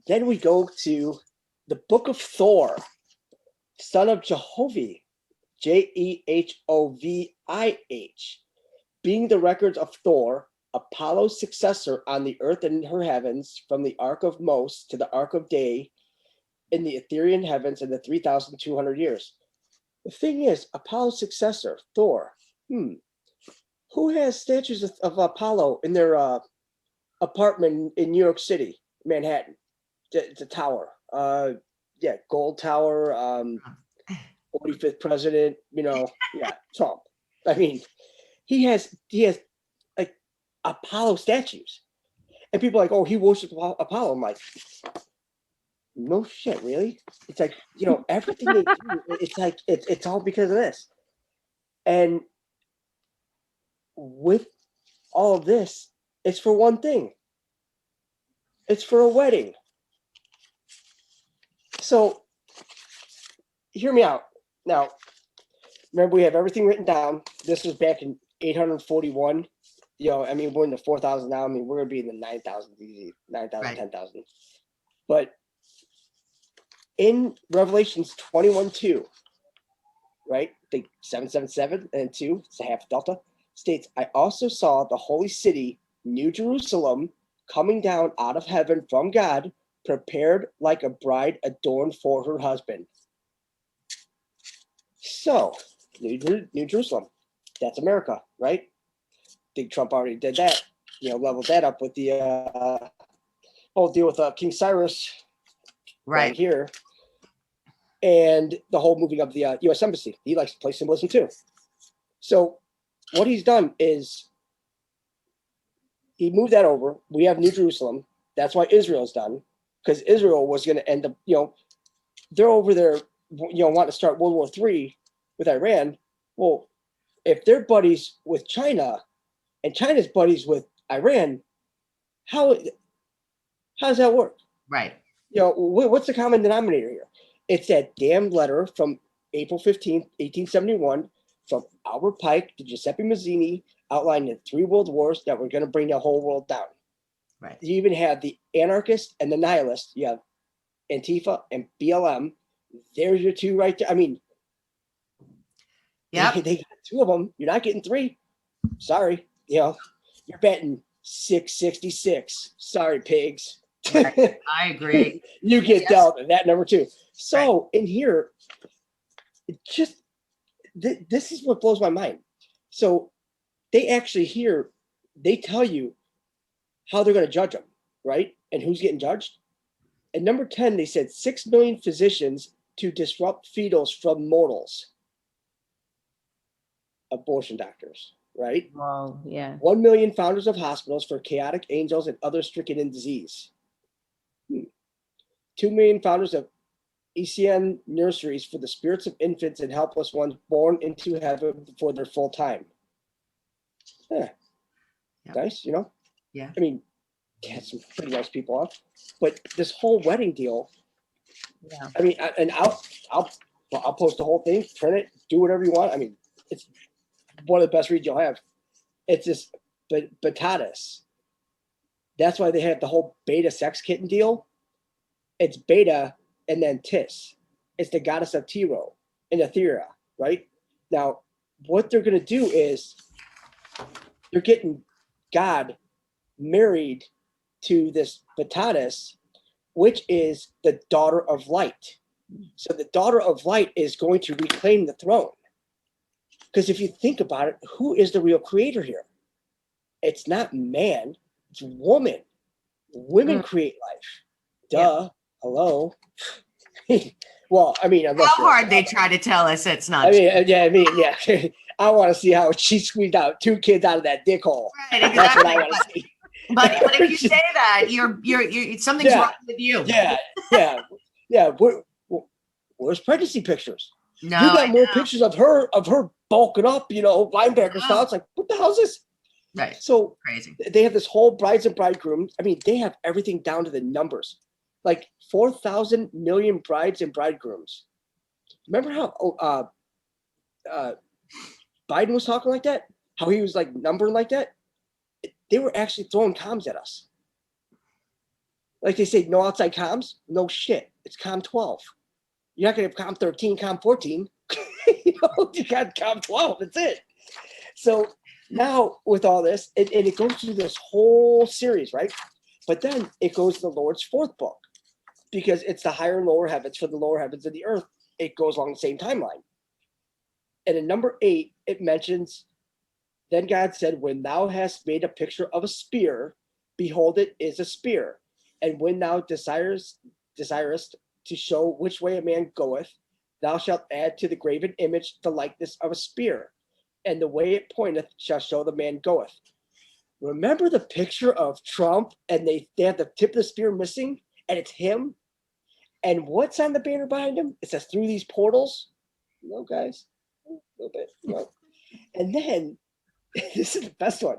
Then we go to the Book of Thor, son of Jehovah, Jehovih, being the records of Thor, Apollo's successor on the earth and her heavens, from the Ark of Mos to the Ark of Day in the Ethereal heavens in the 3,200 years. The thing is, Apollo's successor, Thor, who has statues of Apollo in their apartment in New York City, Manhattan? It's a tower. Gold Tower, 45th president, you know, Trump. I mean, he has like Apollo statues. And people are like, oh, he worships Apollo. I'm like, no shit, really? It's like, you know, everything they do, it's like, it's all because of this. And with all of this, it's for one thing. It's for a wedding. So, hear me out. Now, remember, we have everything written down. This was back in 841. You know, I mean, we're in the 4,000 now. I mean, we're going to be in the 9,000 easy, 9,000, right. 10,000. But in Revelations 21:2, right, the 777 and 2, it's a half delta, states, I also saw the holy city, New Jerusalem, coming down out of heaven from God, prepared like a bride adorned for her husband. So, New Jerusalem, that's America, right? I think Trump already did that, you know, leveled that up with the whole deal with King Cyrus right here. And the whole moving of the U.S. Embassy. He likes to play symbolism too. So what he's done is he moved that over. We have New Jerusalem. That's why Israel's done, because Israel was going to end up, you know, they're over there, you know, wanting to start World War III with Iran. Well, if they're buddies with China and China's buddies with Iran, how does that work? Right. You know, what's the common denominator here? It's that damn letter from April 15th, 1871, from Albert Pike to Giuseppe Mazzini, outlining the 3 world wars that were going to bring the whole world down. Right. You even have the anarchist and the nihilist. You have Antifa and BLM. There's your 2 right there. I mean, they got 2 of them. You're not getting 3. Sorry. You know, you're betting 666. Sorry, pigs. Right. I agree. You get dealt that number 2. So in here, it just this is what blows my mind. So they actually they tell you how they're going to judge them, right? And who's getting judged. And number 10, they said 6 million physicians to disrupt fetals from mortals. Abortion doctors, right? Wow, yeah. 1 million founders of hospitals for chaotic angels and others stricken in disease. 2 million founders of ECN nurseries for the spirits of infants and helpless ones born into heaven before their full time. Yeah. Yep. Nice, you know? Yeah. I mean, had some pretty nice people on, but this whole wedding deal. Yeah. I mean, and I'll post the whole thing, print it, do whatever you want. I mean, it's one of the best reads you'll have. It's this Batatas. That's why they have the whole beta sex kitten deal. It's beta and then Tis. It's the goddess of Tiro and Aethera, right? Now, what they're going to do is they're getting God married to this Batatas, which is the daughter of light. So the daughter of light is going to reclaim the throne. Because if you think about it, who is the real creator here? It's not man, it's woman. Women create life. Duh. Yeah. Hello. Well, I mean, how hard they try to tell us it's not. Yeah. I want to see how she squeezed out 2 kids out of that dick hole. Right, exactly. That's what I want to see. But if you say that, you're something's wrong with you. Yeah. Where's pregnancy pictures? No, you got more pictures of her bulking up, linebacker style. It's like, what the hell is this? Right. So crazy. They have this whole brides and bridegrooms. I mean, they have everything down to the numbers. Like 4,000 million brides and bridegrooms. Remember how Biden was talking like that? How he was like numbering like that? They were actually throwing comms at us. Like they say, no outside comms? No shit. It's COM 12. You're not going to have COM 13, COM 14. You got COM 12. That's it. So now with all this, and it goes through this whole series, right? But then it goes to the Lord's 4th book because it's the higher and lower heavens for the lower heavens of the earth. It goes along the same timeline. And in number 8, it mentions, then God said, when thou hast made a picture of a spear, behold, it is a spear. And when thou desirest to show which way a man goeth, thou shalt add to the graven image the likeness of a spear. And the way it pointeth shall show the man goeth. Remember the picture of Trump and they have the tip of the spear missing and it's him? And what's on the banner behind him? It says through these portals. No, guys. A little bit. No. And then this is the best one.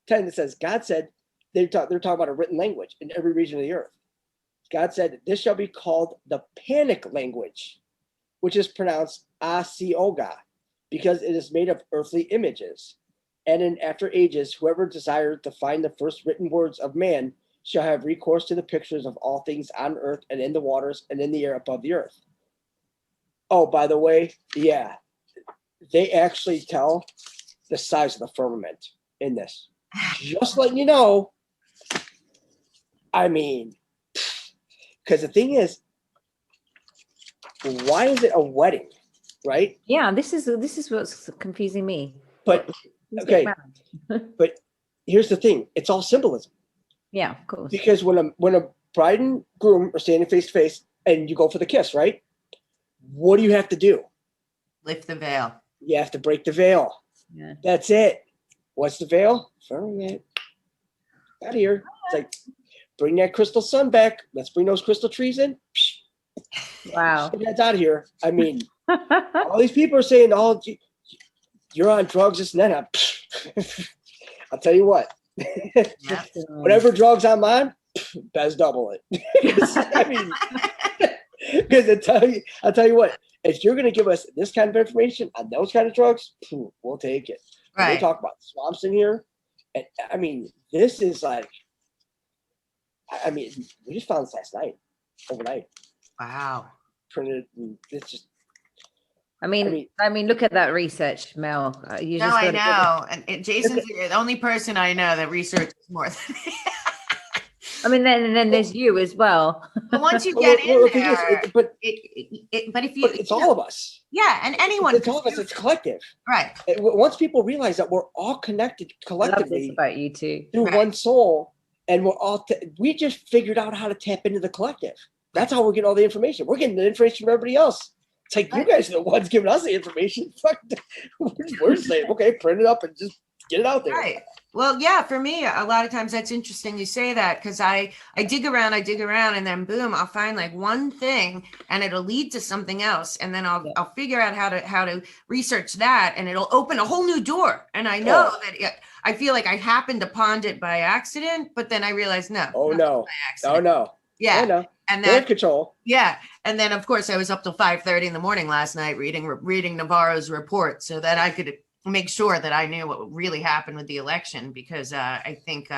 10 that says, God said, they're talking about a written language in every region of the earth. God said, this shall be called the panic language, which is pronounced Asioga, because it is made of earthly images. And in after ages, whoever desired to find the first written words of man shall have recourse to the pictures of all things on earth and in the waters and in the air above the earth. Oh, by the way, yeah, they actually tell the size of the firmament in this. Just letting you know. I mean, because the thing is, why is it a wedding, right? Yeah, this is what's confusing me. But okay, but here's the thing: it's all symbolism. Yeah, of course. Because when a bride and groom are standing face to face, and you go for the kiss, right? What do you have to do? Lift the veil. You have to break the veil. Yeah. That's it. What's the veil? Firmament. Out of here. It's like, bring that crystal sun back. Let's bring those crystal trees in. Wow. That's out of here. I mean, all these people are saying, "Oh, you're on drugs, this and that." I'll tell you what. Yeah. Whatever drugs I'm on, best double it. I mean, because I'll tell you what. If you're going to give us this kind of information on those kind of drugs, we'll take it. Right. We talk about swamps in here, and I mean, this is like. I mean, we just found this last night, overnight. Wow. Printed. It's just. I mean, look at that research, Mel. You no, just I know. And Jason's the only person I know that researches more than me. I mean, then there's you as well. But once you get in the thing is, there, but if you, it's all of us. yeah, and anyone, It's all of us. It's collective. right? Once people realize that we're all connected I love this collectively about you two. through Right. one soul, and we're all we just figured out how to tap into the collective. That's how we're getting all the information. We're getting the information from everybody else. It's like you guys are the ones giving us the information. Fuck, we're saying, okay, print it up and just get it out there. Right. Well, yeah, for me, a lot of times that's interesting you say that, because I dig around, and then boom, I'll find like one thing and it'll lead to something else. And then I'll figure out how to research that, and it'll open a whole new door. And I know that I feel like I happened upon it by accident, but then I realized no. Oh no. By accident. Oh no. Yeah. Oh, no. And They have that, control. yeah. And then of course I was up till 5:30 in the morning last night reading Navarro's report so that I could make sure that I knew what really happened with the election, because I think,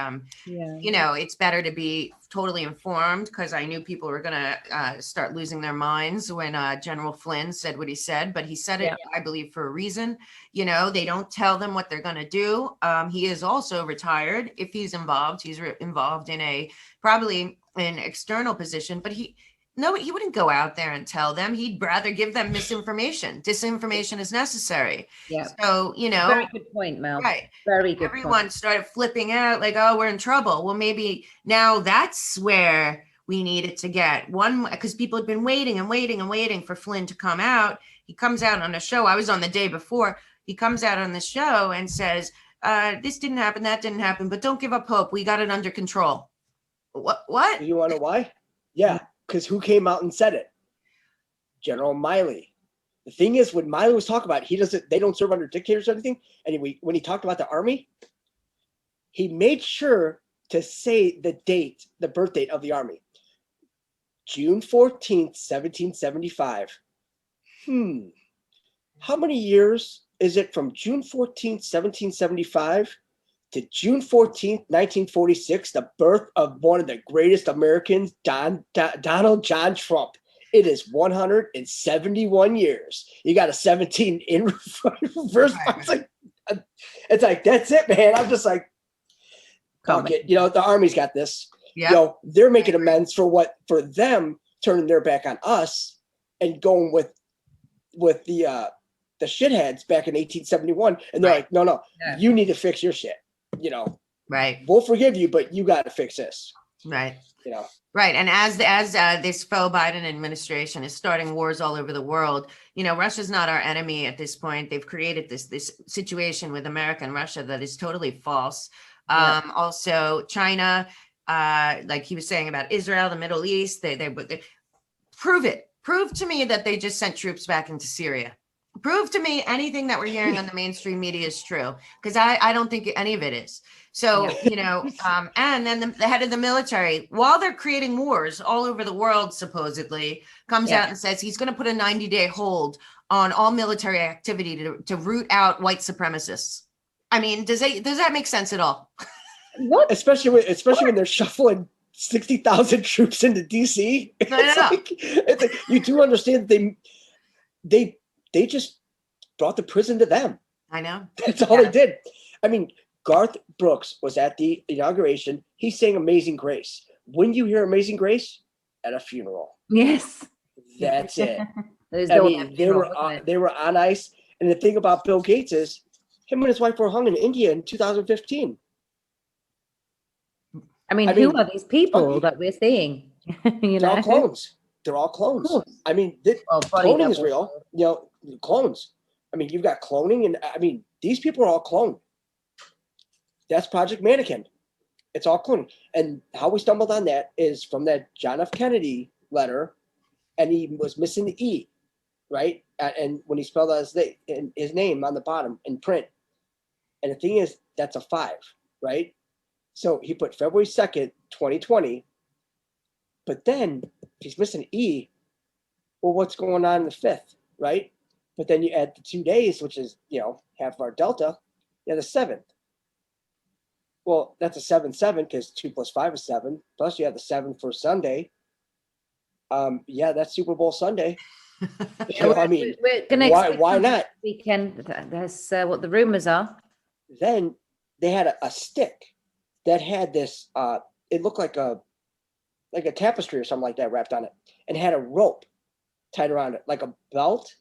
you know, it's better to be totally informed, because I knew people were going to start losing their minds when General Flynn said what he said, but he said it, I believe, for a reason. You know, they don't tell them what they're going to do. He is also retired. If he's involved, he's involved in probably an external position, but he wouldn't go out there and tell them. He'd rather give them misinformation. Disinformation is necessary. Yeah. So, you know. Very good point, Mel. Right. Very good Everyone point. started flipping out like, oh, we're in trouble. Well, maybe now that's where we needed to get one, because people had been waiting and waiting and waiting for Flynn to come out. He comes out on a show. I was on the day before. He comes out on the show and says, this didn't happen, that didn't happen, but don't give up hope. We got it under control. What? You want to know why? Yeah. Because who came out and said it? General Miley. The thing is, when Miley was talking about it, they don't serve under dictators or anything. Anyway, when he talked about the army, he made sure to say the date, the birth date of the army. June 14th, 1775. How many years is it from June 14th, 1775 to June 14th, 1946, the birth of one of the greatest Americans, Donald John Trump? It is 171 years. You got a 17 in reverse. It's like, that's it, man. I'm just like, fuck it. You know, the Army's got this. Yeah. You know, they're making amends for them turning their back on us and going with the shitheads back in 1871. And they're like, no, you need to fix your shit. You know, we'll forgive you, but you got to fix this. Right. You know, right. And as this faux Biden administration is starting wars all over the world, you know, Russia's not our enemy at this point. They've created this situation with America and Russia that is totally false. Also, China, like he was saying about Israel, the Middle East, they prove it. Prove to me that they just sent troops back into Syria. Prove to me anything that we're hearing on the mainstream media is true, because I don't think any of it is. So, you know, and then the head of the military, while they're creating wars all over the world, supposedly, comes out and says he's going to put a 90-day hold on all military activity to root out white supremacists. I mean, does that make sense at all? What? Especially when they're shuffling 60,000 troops into DC. It's like you do understand they just brought the prison to them. I know. That's all they did. I mean, Garth Brooks was at the inauguration. He sang Amazing Grace. When you hear Amazing Grace? At a funeral. Yes. That's it. They were on ice. And the thing about Bill Gates is him and his wife were hung in India in 2015. I mean, who are these people that we're seeing? They're all clones. They're all clones. I mean, cloning is real. You know, clones. I mean, you've got cloning, and I mean, these people are all cloned. That's Project Mannequin. It's all cloning. And how we stumbled on that is from that John F. Kennedy letter, and he was missing the E, right? And when he spelled out his name on the bottom in print. And the thing is, that's a 5, right? So he put February 2nd, 2020. But then he's missing E. Well, what's going on in the 5th, right? But then you add the 2 days, which is, you know, half of our delta. Yeah, the 7th. Well, that's a 7-7 because 2 + 5 is 7. Plus you have the 7 for Sunday. Yeah, that's Super Bowl Sunday. You know, I mean, we're gonna why not? Weekend. That's what the rumors are. Then they had a stick that had this. It looked like a like a tapestry or something like that wrapped on it, and had a rope tied around it like a belt.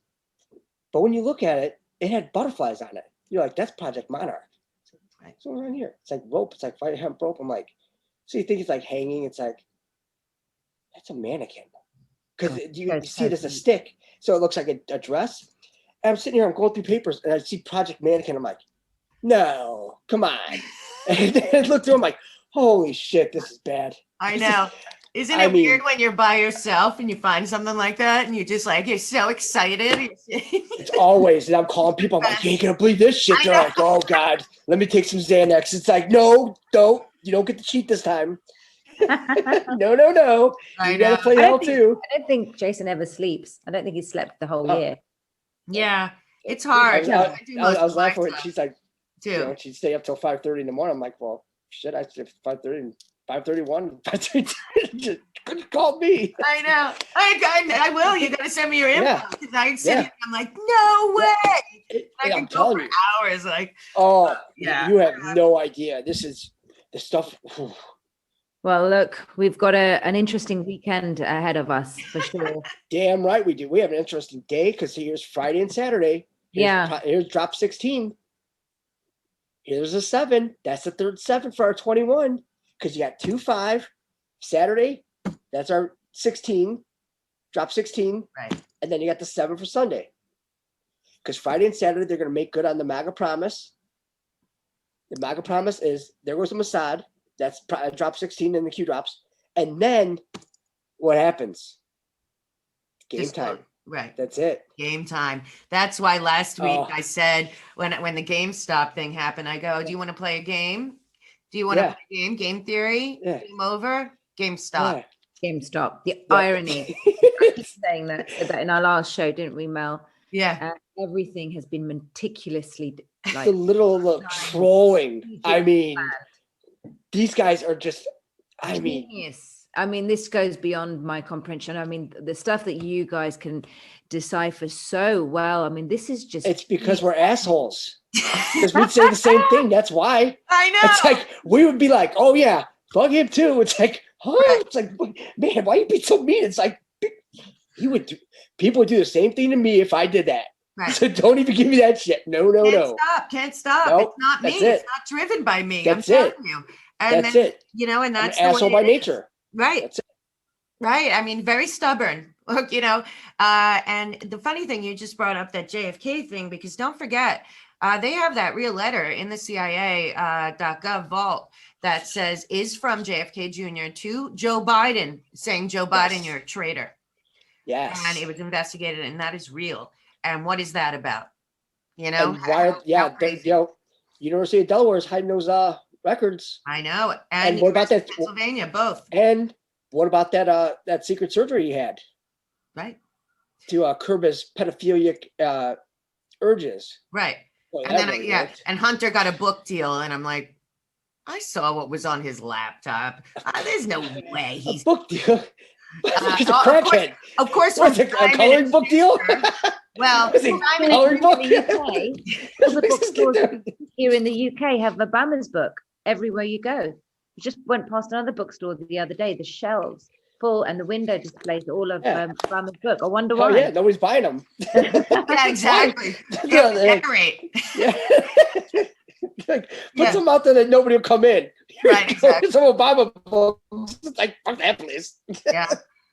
But when you look at it, it had butterflies on it. You're like, that's Project Monarch. So around here, it's like rope. It's like fire hemp rope. I'm like, so you think it's like hanging? It's like, that's a mannequin, because you see it as a stick, so it looks like a dress. And I'm sitting here, I'm going through papers, and I see Project Mannequin. I'm like, no, come on. And I look through, I'm like, holy shit, this is bad. I know. Isn't it weird when you're by yourself and you find something like that and you just like, you're so excited? It's always, and I'm calling people, I'm like, you ain't gonna believe this shit. They're like, oh God, let me take some Xanax. It's like, no, don't. You don't get to cheat this time. No. You gotta play hell too. I don't think Jason ever sleeps. I don't think he slept the whole year. Yeah, it's hard. I was laughing when she's like, too. You know, she'd stay up till 5:30 in the morning. I'm like, well, shit, I slept 5:30 and 5:31, 5:32. Just couldn't call me. I know. I will. You gotta send me your info because I sit here, I'm like, no way. I can go for hours. Like, oh yeah, you have no idea. This is the stuff. Well, look, we've got an interesting weekend ahead of us for sure. Damn right we do. We have an interesting day because here's Friday and Saturday. Here's drop 16. Here's a 7. That's the third 7 for our 21. Because you got 2-5 Saturday. That's our 16. Drop 16. Right. And then you got the 7 for Sunday. Because Friday and Saturday, they're going to make good on the MAGA promise. The MAGA promise is there goes the Mossad. That's drop 16 in the Q drops. And then what happens? Game time. Right. That's it. Game time. That's why last week I said when the GameStop thing happened, I go, do you want to play a game? Do you want to play a game? Game theory? Yeah. Game over? GameStop. Yeah. GameStop. The irony. I keep saying that in our last show, didn't we, Mel? Yeah. Everything has been meticulously the little trolling. I mean, these guys are just, genius. I mean, this goes beyond my comprehension. I mean, the stuff that you guys can decipher so well. I mean, this is just. It's because we're assholes. Because we'd say the same thing. That's why. I know. It's like, we would be like, oh yeah, fuck him too. It's like, huh? It's like, man, why you be so mean? It's like, people would do the same thing to me if I did that. Right. So don't even give me that shit. No. Can't stop. Nope, it's not me. It's not driven by me. That's I'm telling you. And that's it. You know, and that's an asshole by nature. Right. That's it. Right. I mean, very stubborn. Look, you know, and the funny thing, you just brought up that JFK thing, because don't forget, they have that real letter in the CIA.gov vault that says is from JFK Jr. to Joe Biden, saying, Joe Biden, you're a traitor. Yes. And it was investigated, and that is real. And what is that about? You know? And why, University of Delaware is hiding those records. I know. And what about that? Pennsylvania, both. And what about that secret surgery he had? Right. To curb his pedophilic urges. Right. And then, and Hunter got a book deal, and I'm like, I saw what was on his laptop. There's no way he's a book deal. He's a crackhead. Of course, what's a coloring book deal? Well, coloring book. All the bookstores here in the UK have Obama's book everywhere you go. You just went past another bookstore the other day. The shelves full and the window displays all of Obama's book. I wonder why. Oh yeah, nobody's buying them. Yeah, exactly. Decorate. Yeah. Like, put some out there that nobody will come in. Right, exactly. Some Obama books. It's like, fuck that place. Yeah.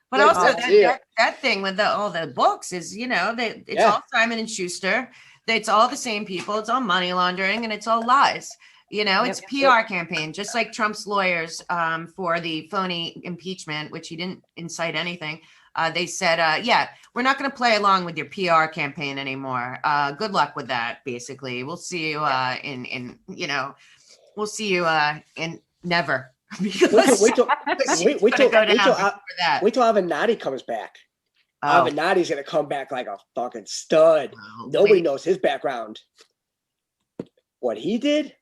But also that thing with all the books is, you know, it's all Simon and Schuster. It's all the same people. It's all money laundering, and it's all lies. You know, it's PR campaign, just like Trump's lawyers for the phony impeachment, which he didn't incite anything. They said, we're not going to play along with your PR campaign anymore. Good luck with that. Basically, we'll see you we'll see you in never. Wait till Avenatti comes back. Avenatti's going to come back like a fucking stud. Nobody knows his background. What he did.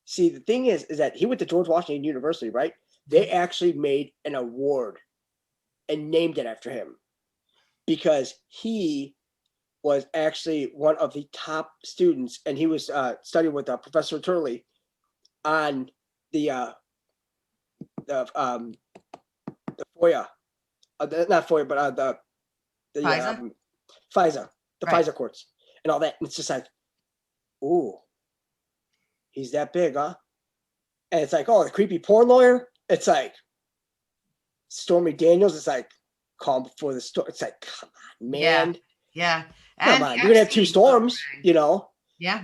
See, the thing is that he went to George Washington University, right? They actually made an award and named it after him because he was actually one of the top students, and he was studying with Professor Turley on the FOIA, not FOIA, but the FISA? FISA, the Right. FISA courts and all that. And it's just like, ooh, he's that big, huh? And it's like, oh, the creepy porn lawyer. It's like Stormy Daniels. It's like calm before the storm. It's like, come on, man. Yeah. Come And on. You're gonna have 2 Epstein storms, overhang. you know. Yeah.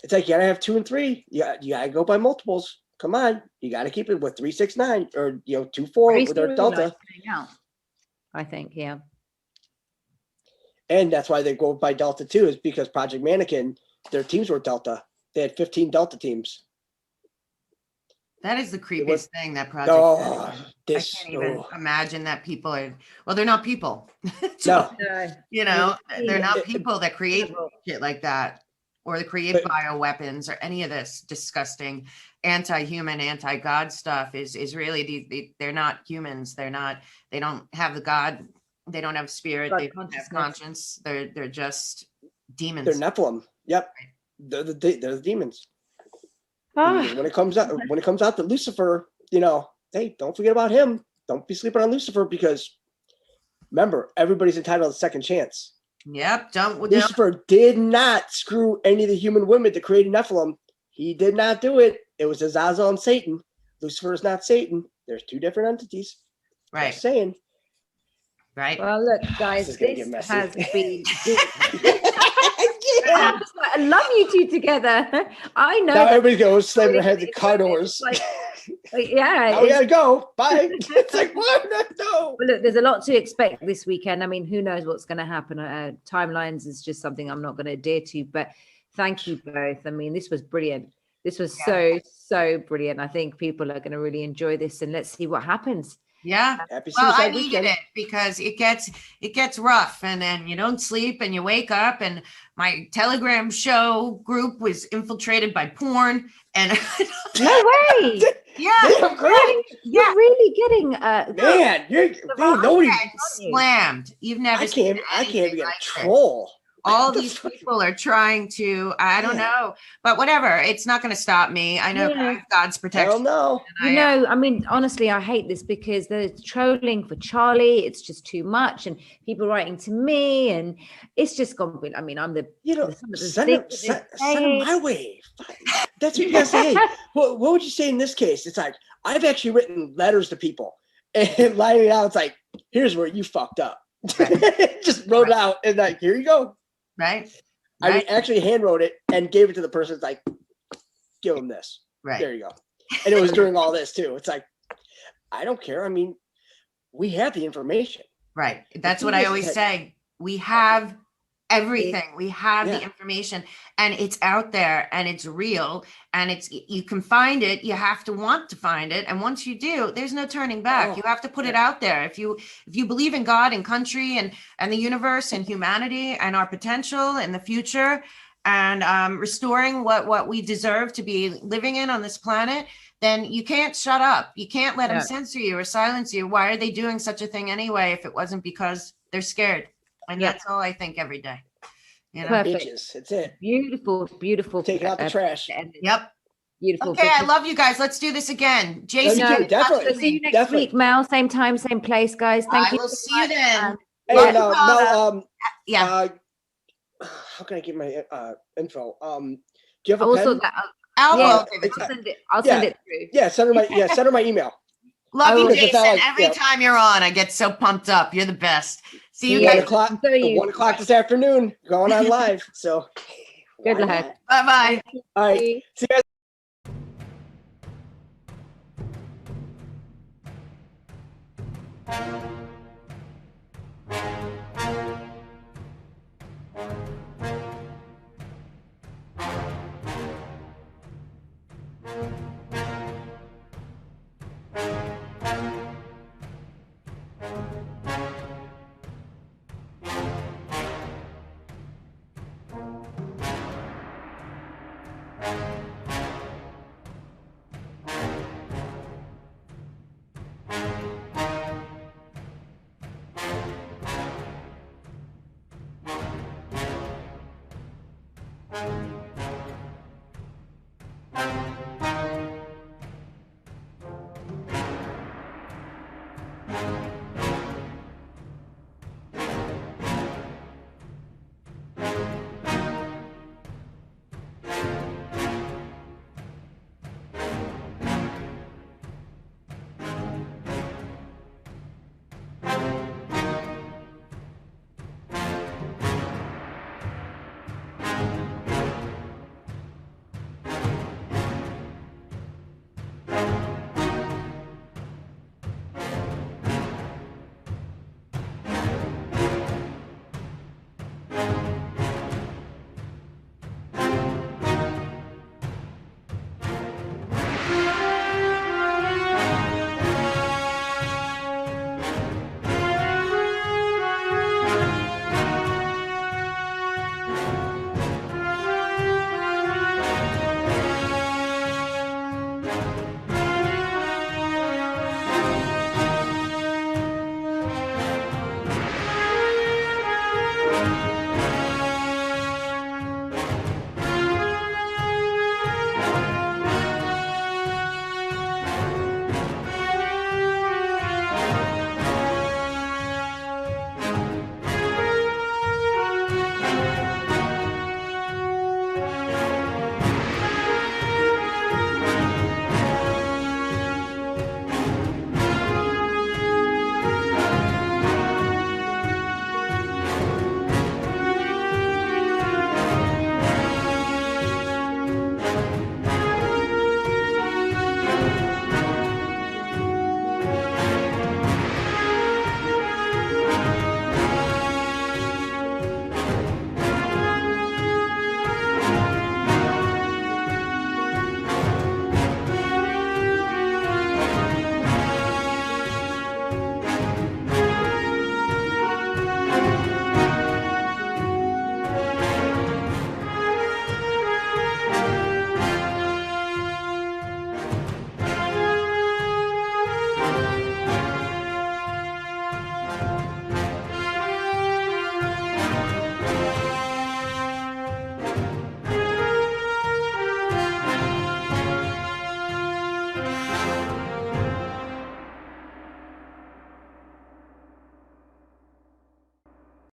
It's like you gotta have 2 and 3. You gotta go by multiples. Come on, you gotta keep it with 3, 6, 9, or 2, 4 Very with their serialized delta. coming out, I think, yeah. And that's why they go by delta too, is because Project Mannequin, their teams were delta. They had 15 delta teams. That is the creepiest was- thing, that project. Oh, I this. can't even Oh. imagine that people are, well, they're not people. No, You know, they're not It- people that create Terrible. shit like that, or that create But- bioweapons, or any of this disgusting anti-human, anti-God stuff is really, they're not humans. They don't have the God, they don't have spirit, God they don't have consciousness. conscience. They're just demons. they're Nephilim. Yep, they're the demons. Ah, Because when it comes out to Lucifer, hey, don't forget about him. Don't be sleeping on Lucifer, because remember, everybody's entitled to a second chance. Yep, don't. Lucifer did not screw any of the human women to create Nephilim. He did not do it. It was Azazel and Satan. Lucifer is not Satan. There's 2 different entities. Right, Just saying. right. well, look, guys, This is gonna this get messy. has been I love you 2 together. I know. Now that- everybody goes slamming their heads at it's car like- doors. like, yeah. Now we it's- gotta go. Bye. It's like, what? No. Well, look, there's a lot to expect this weekend. I mean, who knows what's going to happen? Timelines is just something I'm not going to adhere to, but thank you both. I mean, this was brilliant. This was so brilliant. I think people are going to really enjoy this, and let's see what happens. Yeah. Happy Well, I suicide needed weekend. it because it gets rough, and then you don't sleep and you wake up, and my Telegram show group was infiltrated by porn, and No way. yeah, Damn, girl. You're really getting Man, nobody. slammed. You've never I seen can't anything even get a like this. troll. All What the these fuck? people are trying to, I don't Yeah. know, but whatever. It's not going to stop me. I know Yeah. God's Hell protection. no. I mean, honestly, I hate this because they're trolling for Charlie. It's just too much, and people writing to me, and it's just gone. I mean, I'm the some of the Send things them that they say. my way. That's what you gotta say. Hey, what would you say in this case? It's like, I've actually written letters to people and lining it out. It's like, here's where you fucked up. Just wrote it out and like, here you go. Right? I Right? actually hand wrote it and gave it to the person. It's like, give them this. Right. There you go. And it was during all this too. It's like, I don't care. I mean, we have the information. Right. That's thing what I is always that- say. We have everything. We have the Yeah. information, and it's out there, and it's real, and you can find it. You have to want to find it. And once you do, there's no turning back. Oh, You have to put it yeah. out there. If you believe in God and country and the universe and humanity and our potential in the future, and restoring what we deserve to be living in on this planet, then you can't shut up. You can't let them Yeah. censor you or silence you. Why are they doing such a thing anyway if it wasn't because they're scared? And Yeah. that's all I think every day. You know? Perfect. Bitches. It's it. Beautiful. Taking out the trash. Yep. Beautiful. Okay, I love you guys. Let's do this again. Jason, No, keep definitely. up with So see you me. next Definitely. week, Mel. Same time, same place, guys. Thank I you. will so see you much. then. Hey, Yeah. no, Yeah. how can I get my info? Do you have a I will pen? sort that out. I'll Yeah, give it to I'll you. send it. I'll send Yeah. it through. Yeah, send her my email. Love you, Because it's Jason. not like, Every yeah. time you're on, I get so pumped up. You're the best. See you Yeah. 1 guys. o'clock. So you. 1 o'clock this afternoon. Going on live. So Good why luck. not? Bye-bye. All right. See you guys.